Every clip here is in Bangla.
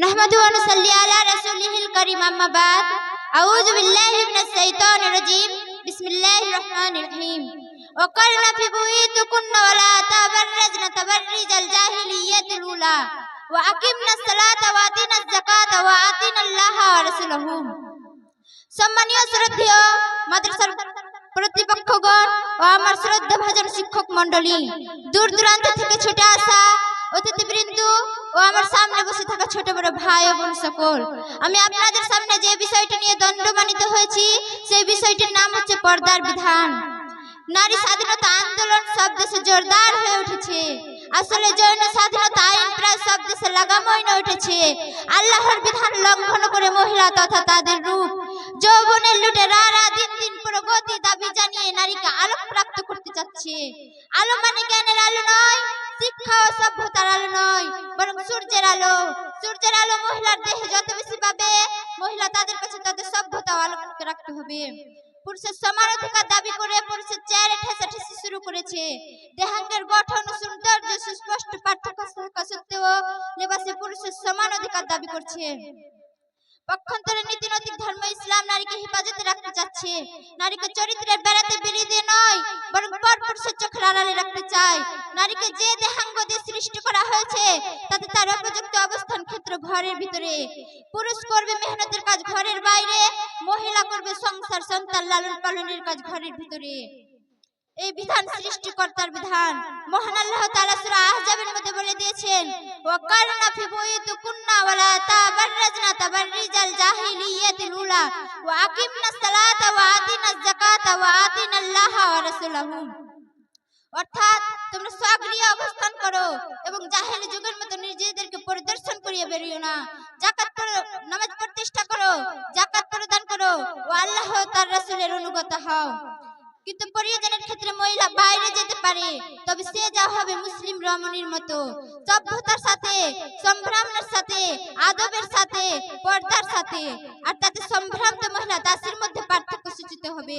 नहमदु व नुसल्ली अला रसूलिहिल करीम अम्मा बाद अऊज़ु बिल्लाहि मिनश शैतानिर रजीम बिस्मिल्लाहिर रहमानिर रहीम वक़रना फी बुयूतिकुन्ना व ला तबर्रजना तबर्रुजल जाहिलिय्यतिल ऊला व अकिमनास सलाता व आतिनाज যাকাতা व আতিনাল্লাহা ওয়া রাসূলহু। সম্মানীয় শ্রদ্ধেয় মাদ্রাসার প্রতিপক্ষগণ ও আমার শ্রদ্ধাভাজন শিক্ষক মণ্ডলী, দূর দূরান্ত থেকে ছুটে আসা অতিথিবৃন্দ ও আমার সামনে বসে থাকা ছোট বড় ভাই ও বোন সকল, আমি আপনাদের সামনে যে বিষয়টি নিয়ে দণ্ডমানিত হয়েছি সেই বিষয়টির নাম হচ্ছে পর্দার বিধান। নারী স্বাধীনতা আন্দোলন সব দেশে জোরদার হয়ে উঠেছে। আসলে যৌন স্বাধীনতা আইন প্রায় সব দেশে লাগামই না উঠেছে। আল্লাহর বিধান লঙ্ঘন করে মহিলা তথা তাদের রূপ যৌবনের লুটেরারা দিন দিন প্রগতি দাবি জানিয়ে নারীকে আলোকপ্রাপ্ত করতে চাচ্ছে। আলো মানে জ্ঞানের আলো নয়, শিক্ষা ও সভ্যতার আলো নয়, বরং সূর্যের আলো। সূর্যের আলো মহিলার দেহে যত বেশি পাবে, মহিলা তাদের কাছে তত সভ্যতা ও আলো রাখতে হবে। পুরুষের সমান অধিকার দাবি করে পুরুষের চেয়ারে ঠেসাঠেসি শুরু করেছে। দেহাঙ্গের গঠন ও সৌন্দর্য সুস্পষ্ট পার্থক্য থাকা সত্ত্বেও লেবাসে পুরুষের সমান অধিকার দাবি করছে। পক্ষান্তরে নীতিনৈতিক ধর্ম ইসলাম নারীকে হেফাজতে রাখতে চাচ্ছে। নারীকে চরিত্রের বেড়াতে বেরিয়ে দিয়ে নয়, বরং পরপুরুষের চোখের আড়ালে রাখতে চায়। নারীকে যে দেহাঙ্গ দিয়ে সৃষ্টি করা হয়েছে তাতে তার উপযুক্ত অবস্থান ক্ষেত্র ঘরের ভিতরে। পুরুষ করবে মেহনতের কাজ ঘরের বাইরে, মহিলা করবে সংসার সন্তান লালন পালনের কাজ ঘরের ভিতরে। এই বিধান সৃষ্টিকর্তার বিধান। মহান আল্লাহ তাআলা সূরা আহজাবের মধ্যে বলে দিয়েছেন, ওয়াকারনা ফি বুয়ুতিকুন্না ওয়া লা তাবাররাজনা তাবাররুজাল জাহিলিয়্যাতিল উলা ওয়া আকিমনাস সালাতা ওয়া আতিনাজ যাকাতা ওয়া আতিনাল্লাহা ওয়া রাসূলহু। অর্থাৎ তোমরা স্বগৃহে অবস্থান করো এবং জাহেলি যুগের মতো নিজেদেরকে পরিদর্শন করিয়ে বেরিও না। যাকাত করো, নামাজ প্রতিষ্ঠা করো, যাকাত প্রদান করো ও আল্লাহ ও তার রাসূলের অনুগত হও। কিন্তু প্রয়োজনের ক্ষেত্রে মহিলা বাইরে যেতে পারে, তবে সে যা হবে মুসলিম রমণীর মতো, সভ্যতার সাথে, সম্ভ্রমের সাথে, আদবের সাথে, পর্দার সাথে। আর তাতে সম্ভ্রান্ত মহিলা দাসীর মধ্যে পার্থক্য সূচিত হবে।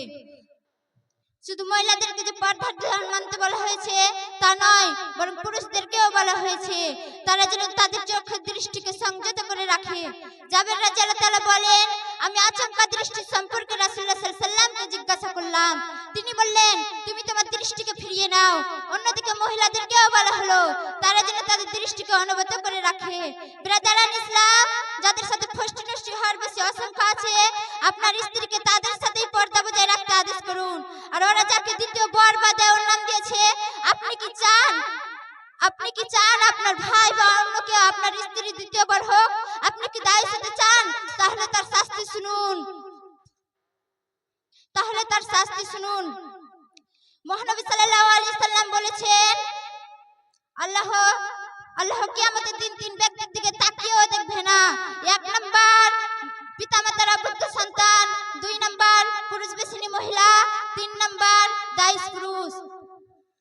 শুধু মহিলাদেরকে যে পর্দার বিধান মানতে বলা হয়েছে তা নয়, বরং পুরুষদেরকেও বলা হয়েছে তারা যেন তাদের চোখের দৃষ্টিকে সংযত করে রাখে। জাবের রাদিয়াল্লাহু তাআলা বলেন, আমি আচমকা দৃষ্টি সম্পর্কে রাসূলুল্লাহ সাল্লাল্লাহু আলাইহি ওয়াসাল্লামকে জিজ্ঞাসা করলাম। তিনি বললেন, তুমি তোমার দৃষ্টিকে ফিরিয়ে নাও। অন্যদিকে মহিলাদেরকেও বলা হলো তারা যেন তাদের দৃষ্টিকে অনবত করে রাখে। ব্রাদারান ইসলাম, যাদের সাথে ফষ্টি নষ্টি হওয়ার বেশি অসংখ্য আছে, আপনার স্ত্রীকে তাদের সাথেই পর্দা বজায় রাখতে আদেশ করুন। আর ওরা যাকে দ্বিতীয় বর বা দেওর নাম দিয়েছে, আপনি কি চান আপনার ভাই বা অন্য কেউ আপনার স্ত্রী দ্বিতীয় বর হোক? আপনি কি দায়ী হতে চান? তাহলে তার শাস্তি শুনুন। মহানবী সাল্লাল্লাহু আলাইহি সাল্লাম বলেছেন, আল্লাহ কিয়ামতের দিন তিন ব্যক্তির দিকে তাকিয়েও দেখবে না। এক নাম্বার পিতামাতার অবুদ্ধ সন্তান, দুই নাম্বার পুরুষ বেশিনী মহিলা, তিন নাম্বার দায়ী পুরুষ।